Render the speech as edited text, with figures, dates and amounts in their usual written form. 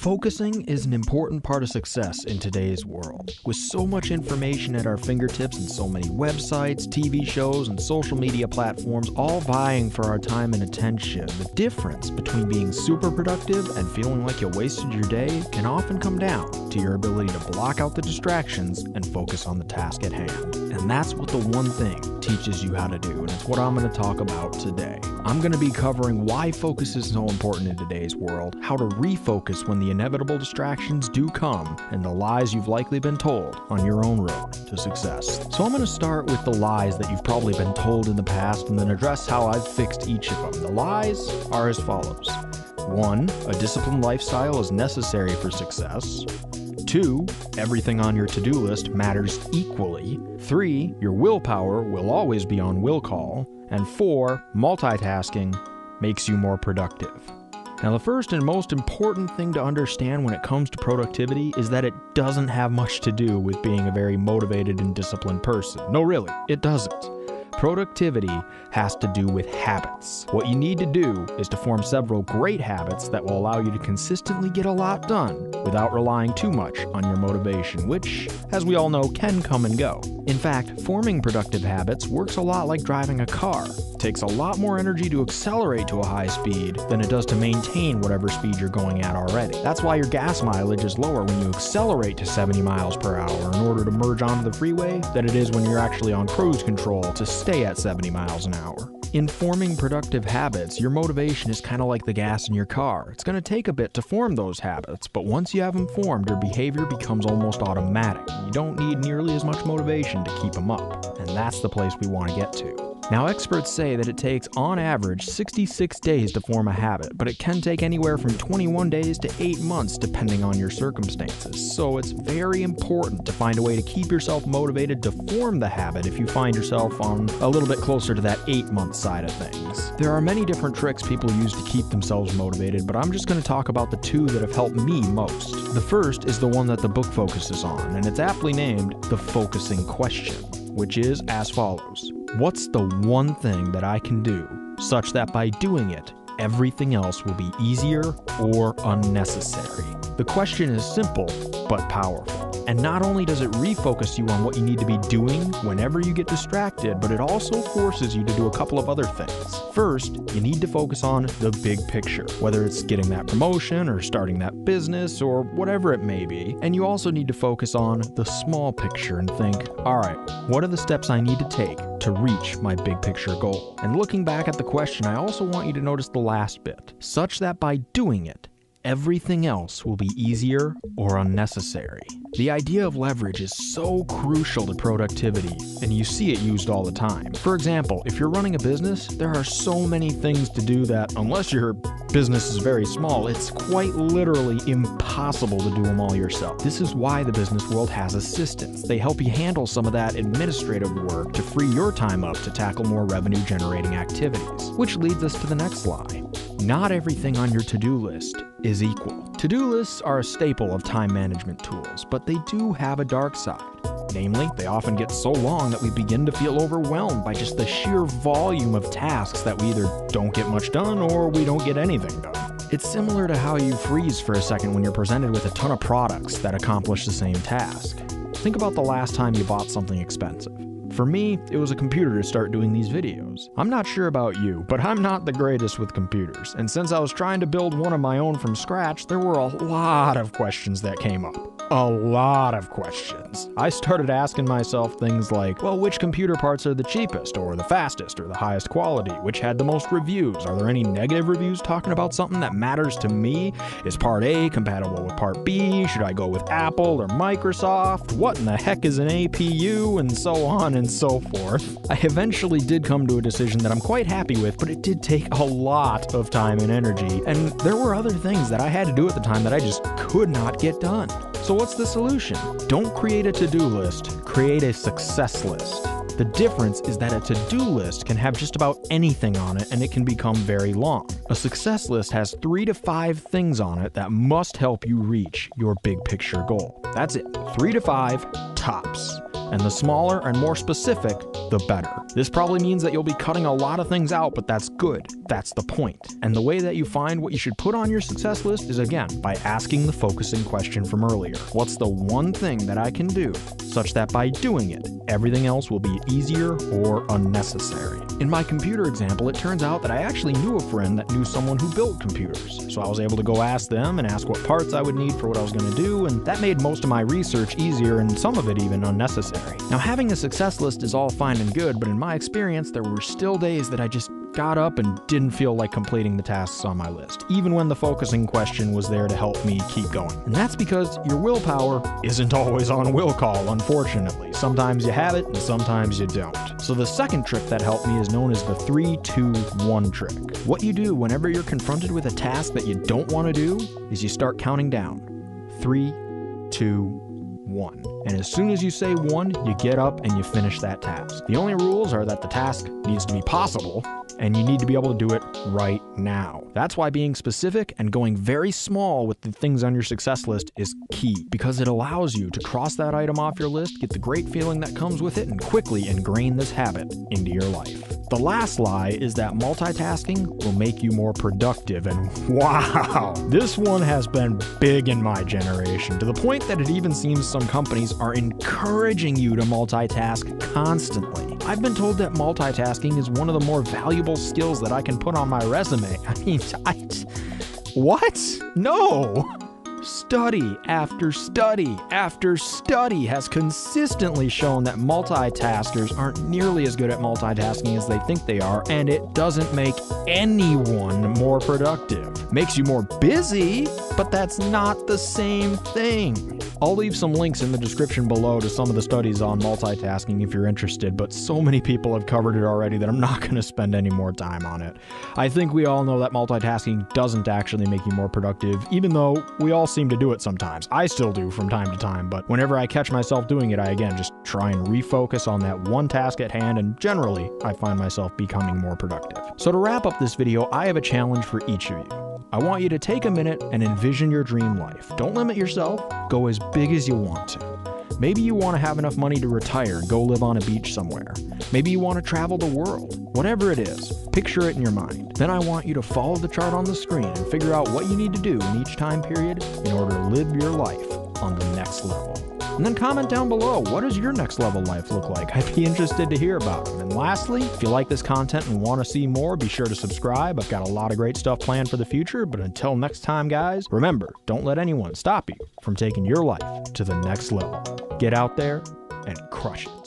Focusing is an important part of success in today's world. With so much information at our fingertips and so many websites, TV shows, and social media platforms all vying for our time and attention, the difference between being super productive and feeling like you wasted your day can often come down to your ability to block out the distractions and focus on the task at hand. And that's what the one thing teaches you how to do, and it's what I'm going to talk about today. I'm going to be covering why focus is so important in today's world, how to refocus when the inevitable distractions do come, and the lies you've likely been told on your own road to success. So I'm going to start with the lies that you've probably been told in the past and then address how I've fixed each of them. The lies are as follows. 1. A disciplined lifestyle is necessary for success. 2. Everything on your to-do list matters equally. 3. Your willpower will always be on will call. And 4. Multitasking makes you more productive. Now, the first and most important thing to understand when it comes to productivity is that it doesn't have much to do with being a very motivated and disciplined person. No, really, it doesn't. Productivity has to do with habits. What you need to do is to form several great habits that will allow you to consistently get a lot done without relying too much on your motivation, which, as we all know, can come and go. In fact, forming productive habits works a lot like driving a car. It takes a lot more energy to accelerate to a high speed than it does to maintain whatever speed you're going at already. That's why your gas mileage is lower when you accelerate to 70 miles per hour in order to merge onto the freeway than it is when you're actually on cruise control to stay at 70 miles an hour. In forming productive habits, your motivation is kind of like the gas in your car. It's going to take a bit to form those habits, but once you have them formed, your behavior becomes almost automatic. You don't need nearly as much motivation to keep them up, and that's the place we want to get to. Now, experts say that it takes, on average, 66 days to form a habit, but it can take anywhere from 21 days to 8 months depending on your circumstances. So it's very important to find a way to keep yourself motivated to form the habit if you find yourself on a little bit closer to that 8-month side of things. There are many different tricks people use to keep themselves motivated, but I'm just going to talk about the 2 that have helped me most. The first is the one that the book focuses on, and it's aptly named the focusing question, which is as follows. What's the one thing that I can do such that by doing it, everything else will be easier or unnecessary? The question is simple, but powerful. And not only does it refocus you on what you need to be doing whenever you get distracted, but it also forces you to do a couple of other things. First, you need to focus on the big picture, whether it's getting that promotion or starting that business or whatever it may be. And you also need to focus on the small picture and think, all right, what are the steps I need to take to reach my big picture goal? And looking back at the question, I also want you to notice the last bit, such that by doing it, everything else will be easier or unnecessary. The idea of leverage is so crucial to productivity, and you see it used all the time. For example, if you're running a business, there are so many things to do that, unless your business is very small, it's quite literally impossible to do them all yourself. This is why the business world has assistants. They help you handle some of that administrative work to free your time up to tackle more revenue-generating activities. Which leads us to the next lie. Not everything on your to-do list is equal. To-do lists are a staple of time management tools, but they do have a dark side. Namely, they often get so long that we begin to feel overwhelmed by just the sheer volume of tasks that we either don't get much done or we don't get anything done. It's similar to how you freeze for a second when you're presented with a ton of products that accomplish the same task. Think about the last time you bought something expensive. For me, it was a computer to start doing these videos. I'm not sure about you, but I'm not the greatest with computers. And since I was trying to build one of my own from scratch, there were a lot of questions that came up. A lot of questions. I started asking myself things like, well, which computer parts are the cheapest, or the fastest, or the highest quality? Which had the most reviews? Are there any negative reviews talking about something that matters to me? Is part A compatible with part B? Should I go with Apple or Microsoft? What in the heck is an APU? And so on and so forth. I eventually did come to a decision that I'm quite happy with, but it did take a lot of time and energy, and there were other things that I had to do at the time that I just could not get done. So what's the solution? Don't create a to-do list, create a success list. The difference is that a to-do list can have just about anything on it and it can become very long. A success list has 3 to 5 things on it that must help you reach your big picture goal. That's it. 3 to 5 tops. And the smaller and more specific, the better. This probably means that you'll be cutting a lot of things out, but that's good. That's the point. And the way that you find what you should put on your success list is, again, by asking the focusing question from earlier. What's the one thing that I can do such that by doing it, everything else will be easier or unnecessary? In my computer example, it turns out that I actually knew a friend that knew someone who built computers. So I was able to go ask them and ask what parts I would need for what I was going to do, and that made most of my research easier and some of it even unnecessary. Now, having a success list is all fine and good, but in my experience, there were still days that I just got up and didn't feel like completing the tasks on my list, even when the focusing question was there to help me keep going. And that's because your willpower isn't always on will call, unfortunately. Sometimes you have it and sometimes you don't. So the second trick that helped me is known as the 3-2-1 trick. What you do whenever you're confronted with a task that you don't want to do is you start counting down. 3, 2, 1. And as soon as you say 1, you get up and you finish that task. The only rules are that the task needs to be possible, and you need to be able to do it right now. That's why being specific and going very small with the things on your success list is key, because it allows you to cross that item off your list, get the great feeling that comes with it, and quickly ingrain this habit into your life. The last lie is that multitasking will make you more productive, and wow, this one has been big in my generation, to the point that it even seems some companies are encouraging you to multitask constantly. I've been told that multitasking is one of the more valuable skills that I can put on my resume. I mean, what? No! Study after study after study has consistently shown that multitaskers aren't nearly as good at multitasking as they think they are, and it doesn't make anyone more productive. Makes you more busy, but that's not the same thing. I'll leave some links in the description below to some of the studies on multitasking if you're interested, but so many people have covered it already that I'm not going to spend any more time on it. I think we all know that multitasking doesn't actually make you more productive, even though we all seem to do it sometimes. I still do from time to time, but whenever I catch myself doing it, I again just try and refocus on that one task at hand, and generally, I find myself becoming more productive. So to wrap up this video, I have a challenge for each of you. I want you to take a minute and envision your dream life. Don't limit yourself. Go as big as you want to. Maybe you want to have enough money to retire, go live on a beach somewhere. Maybe you want to travel the world. Whatever it is, picture it in your mind. Then I want you to follow the chart on the screen and figure out what you need to do in each time period in order to live your life on the next level. And then comment down below, what does your next level life look like? I'd be interested to hear about them. And lastly, if you like this content and want to see more, be sure to subscribe. I've got a lot of great stuff planned for the future, but until next time, guys, remember, don't let anyone stop you from taking your life to the next level. Get out there and crush it.